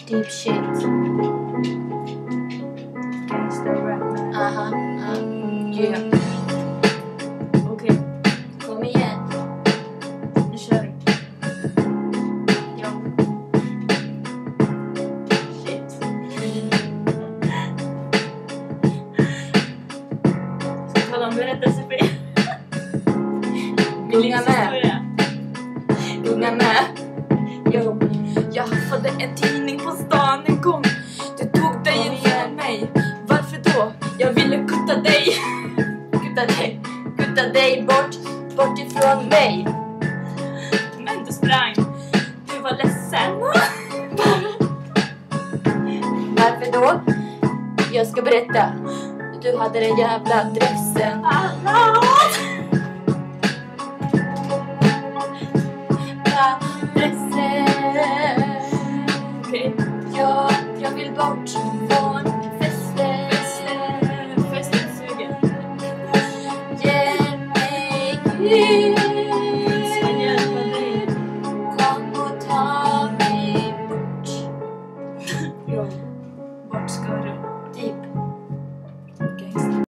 Deep shit. Gangster rap. Aha. Yeah. Okej, Kom igen. nu kör vi. Ja. Shit. Ska jag tala om berättelse för er? Gunga med. Gunga med. Jo, jag haffade en tidning på stan en gång. Du tog dig ifrån mig. Varför då? Jag ville kutta dig. Kutta dig bort ifrån mig. Men du sprang. Du var ledsen. Varför då? Jag ska berätta. Du hade den jävla adressen. Okej. Jag vill bort från festen. Festen suger. Ge mig